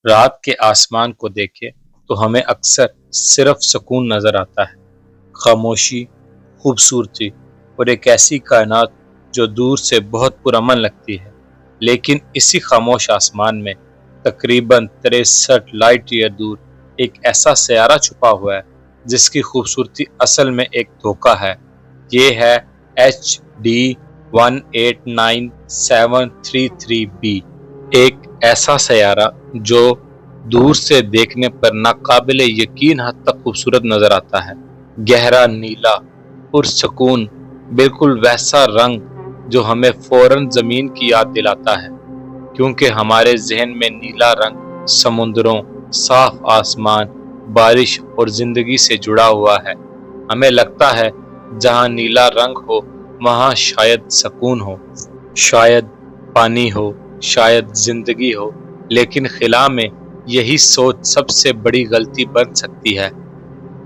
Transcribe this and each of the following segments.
رات کے آسمان کو دیکھے تو ہمیں اکثر صرف سکون نظر آتا ہے، خاموشی، خوبصورتی اور ایک ایسی کائنات جو دور سے بہت پرامن لگتی ہے۔ لیکن اسی خاموش آسمان میں تقریباً 63 لائٹ ایئر دور ایک ایسا سیارہ چھپا ہوا ہے جس کی خوبصورتی اصل میں ایک دھوکہ ہے۔ یہ ہے HD 189733b، ایک ایسا سیارہ جو دور سے دیکھنے پر ناقابل یقین حد تک خوبصورت نظر آتا ہے۔ گہرا نیلا، پرسکون، بالکل ویسا رنگ جو ہمیں فوراً زمین کی یاد دلاتا ہے، کیونکہ ہمارے ذہن میں نیلا رنگ سمندروں، صاف آسمان، بارش اور زندگی سے جڑا ہوا ہے۔ ہمیں لگتا ہے جہاں نیلا رنگ ہو وہاں شاید سکون ہو، شاید پانی ہو، شاید زندگی ہو۔ لیکن خلا میں یہی سوچ سب سے بڑی غلطی بن سکتی ہے،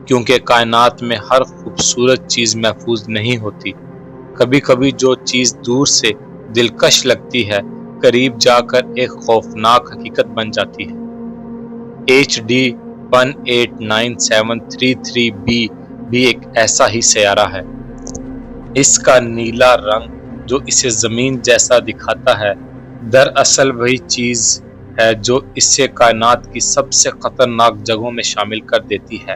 کیونکہ کائنات میں ہر خوبصورت چیز محفوظ نہیں ہوتی۔ کبھی کبھی جو چیز دور سے دلکش لگتی ہے قریب جا کر ایک خوفناک حقیقت بن جاتی ہے۔ HD 189733b بھی ایک ایسا ہی سیارہ ہے۔ اس کا نیلا رنگ جو اسے زمین جیسا دکھاتا ہے دراصل وہی چیز ہے جو اسے کائنات کی سب سے خطرناک جگہوں میں شامل کر دیتی ہے۔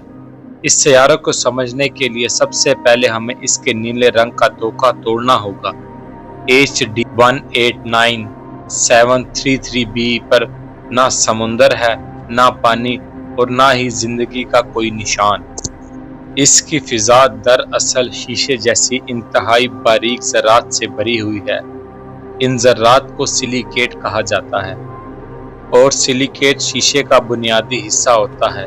اس سیارے کو سمجھنے کے لیے سب سے پہلے ہمیں اس کے نیلے رنگ کا دھوکہ توڑنا ہوگا۔ HD 189733b پر نہ سمندر ہے، نہ پانی اور نہ ہی زندگی کا کوئی نشان۔ اس کی فضا دراصل شیشے جیسی انتہائی باریک ذرات سے بھری ہوئی ہے۔ ان ذرات کو سلیکیٹ کہا جاتا ہے، اور سلیکیٹ شیشے کا بنیادی حصہ ہوتا ہے۔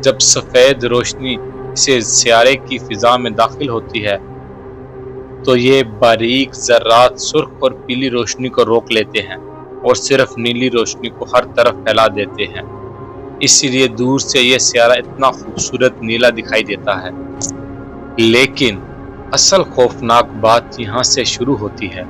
جب سفید روشنی سے سیارے کی فضا میں داخل ہوتی ہے تو یہ باریک ذرات سرخ اور پیلی روشنی کو روک لیتے ہیں اور صرف نیلی روشنی کو ہر طرف پھیلا دیتے ہیں۔ اسی لیے دور سے یہ سیارہ اتنا خوبصورت نیلا دکھائی دیتا ہے۔ لیکن اصل خوفناک بات یہاں سے شروع ہوتی ہے۔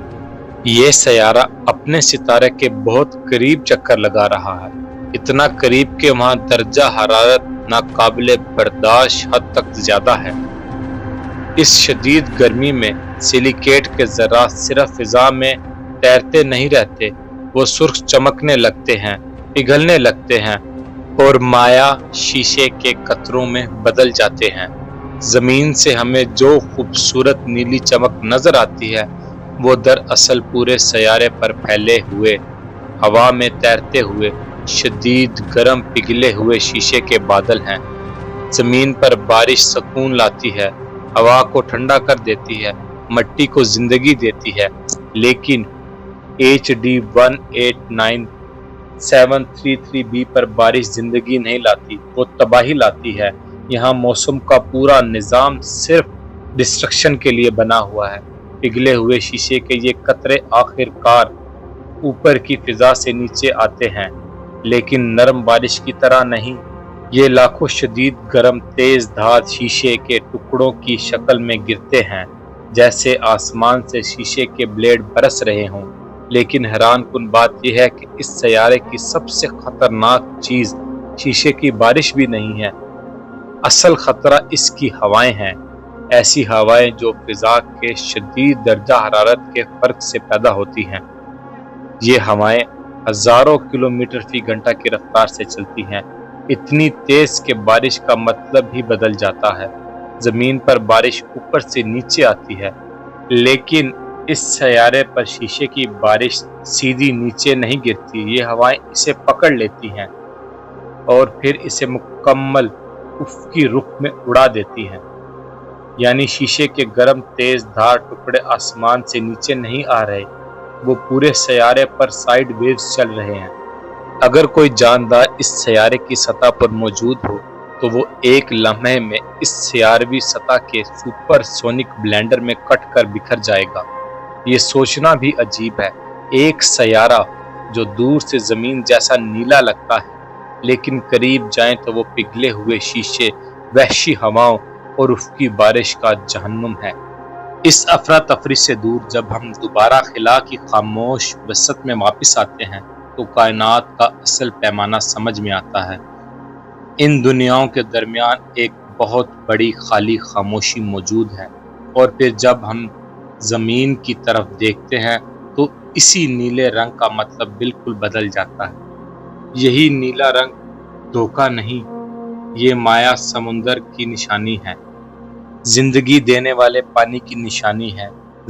یہ سیارہ اپنے ستارے کے بہت قریب چکر لگا رہا ہے، اتنا قریب کہ وہاں درجہ حرارت ناقابل برداشت حد تک زیادہ ہے۔ اس شدید گرمی میں سلیکیٹ کے ذرات صرف فضا میں تیرتے نہیں رہتے، وہ سرخ چمکنے لگتے ہیں، پگھلنے لگتے ہیں اور مائع شیشے کے قطروں میں بدل جاتے ہیں۔ زمین سے ہمیں جو خوبصورت نیلی چمک نظر آتی ہے وہ دراصل پورے سیارے پر پھیلے ہوئے، ہوا میں تیرتے ہوئے، شدید گرم پگھلے ہوئے شیشے کے بادل ہیں۔ زمین پر بارش سکون لاتی ہے، ہوا کو ٹھنڈا کر دیتی ہے، مٹی کو زندگی دیتی ہے، لیکن HD 189733b پر بارش زندگی نہیں لاتی، وہ تباہی لاتی ہے۔ یہاں موسم کا پورا نظام صرف ڈسٹرکشن کے لیے بنا ہوا ہے۔ پگھلے ہوئے شیشے کے یہ قطرے آخر کار اوپر کی فضا سے نیچے آتے ہیں، لیکن نرم بارش کی طرح نہیں۔ یہ لاکھوں شدید گرم تیز دھات شیشے کے ٹکڑوں کی شکل میں گرتے ہیں، جیسے آسمان سے شیشے کے بلیڈ برس رہے ہوں۔ لیکن حیران کن بات یہ ہے کہ اس سیارے کی سب سے خطرناک چیز شیشے کی بارش بھی نہیں ہے۔ اصل خطرہ اس کی ہوائیں ہیں، ایسی ہوائیں جو فضا کے شدید درجہ حرارت کے فرق سے پیدا ہوتی ہیں۔ یہ ہوائیں ہزاروں کلومیٹر فی گھنٹہ کی رفتار سے چلتی ہیں، اتنی تیز کہ بارش کا مطلب ہی بدل جاتا ہے۔ زمین پر بارش اوپر سے نیچے آتی ہے، لیکن اس سیارے پر شیشے کی بارش سیدھی نیچے نہیں گرتی، یہ ہوائیں اسے پکڑ لیتی ہیں اور پھر اسے مکمل افقی رخ میں اڑا دیتی ہیں۔ یعنی شیشے کے گرم تیز دھار ٹکڑے آسمان سے نیچے نہیں آ رہے، وہ پورے سیارے پر سائیڈ ویوز چل رہے ہیں۔ اگر کوئی جاندار اس سیارے کی سطح پر موجود ہو تو وہ ایک لمحے میں اس سیاروی سطح کے سپر سونک بلینڈر میں کٹ کر بکھر جائے گا۔ یہ سوچنا بھی عجیب ہے، ایک سیارہ جو دور سے زمین جیسا نیلا لگتا ہے لیکن قریب جائیں تو وہ پگھلے ہوئے شیشے، وحشی ہواؤں اور افقی بارش کا جہنم ہے۔ اس افراتفری سے دور جب ہم دوبارہ خلا کی خاموش وسط میں واپس آتے ہیں تو کائنات کا اصل پیمانہ سمجھ میں آتا ہے۔ ان دنیاؤں کے درمیان ایک بہت بڑی خالی خاموشی موجود ہے، اور پھر جب ہم زمین کی طرف دیکھتے ہیں تو اسی نیلے رنگ کا مطلب بالکل بدل جاتا ہے۔ یہی نیلا رنگ دھوکہ نہیں، یہ مایا سمندر کی نشانی ہے، زندگی دینے والے پانی کی نشانی ہے۔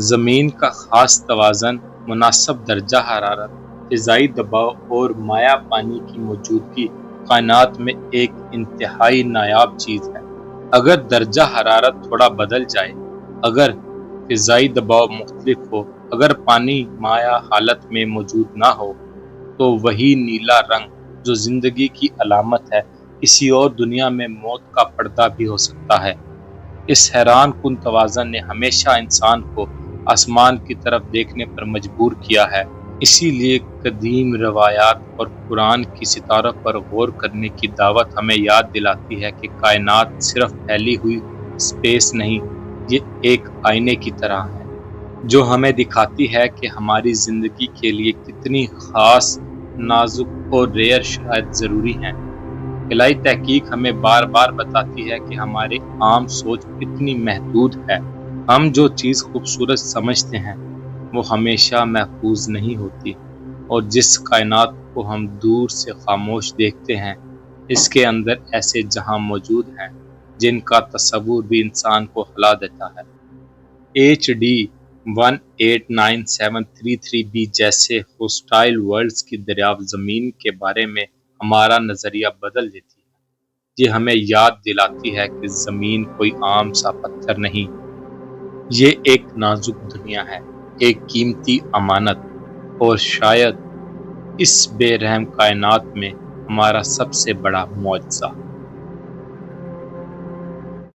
زمین کا خاص توازن، مناسب درجہ حرارت، فضائی دباؤ اور مایا پانی کی موجودگی کائنات میں ایک انتہائی نایاب چیز ہے۔ اگر درجہ حرارت تھوڑا بدل جائے، اگر فضائی دباؤ مختلف ہو، اگر پانی مایا حالت میں موجود نہ ہو، تو وہی نیلا رنگ جو زندگی کی علامت ہے، کسی اور دنیا میں موت کا پردہ بھی ہو سکتا ہے۔ اس حیران کن توازن نے ہمیشہ انسان کو آسمان کی طرف دیکھنے پر مجبور کیا ہے۔ اسی لیے قدیم روایات اور قرآن کی ستاروں پر غور کرنے کی دعوت ہمیں یاد دلاتی ہے کہ کائنات صرف پھیلی ہوئی اسپیس نہیں، یہ ایک آئینے کی طرح ہے، جو ہمیں دکھاتی ہے کہ ہماری زندگی کے لیے کتنی خاص، نازک اور ریئر شرائط ضروری ہیں۔ الہی تحقیق ہمیں بار بار بتاتی ہے کہ ہماری عام سوچ کتنی محدود ہے۔ ہم جو چیز خوبصورت سمجھتے ہیں وہ ہمیشہ محفوظ نہیں ہوتی، اور جس کائنات کو ہم دور سے خاموش دیکھتے ہیں، اس کے اندر ایسے جہاں موجود ہیں جن کا تصور بھی انسان کو ہلا دیتا ہے۔ HD 189733b جیسے ہوسٹائل ورلڈز کی دریافت زمین کے بارے میں ہمارا نظریہ بدل دیتی ہے۔ یہ ہمیں یاد دلاتی ہے کہ زمین کوئی عام سا پتھر نہیں، یہ ایک نازک دنیا ہے، ایک قیمتی امانت، اور شاید اس بے رحم کائنات میں ہمارا سب سے بڑا معجزہ۔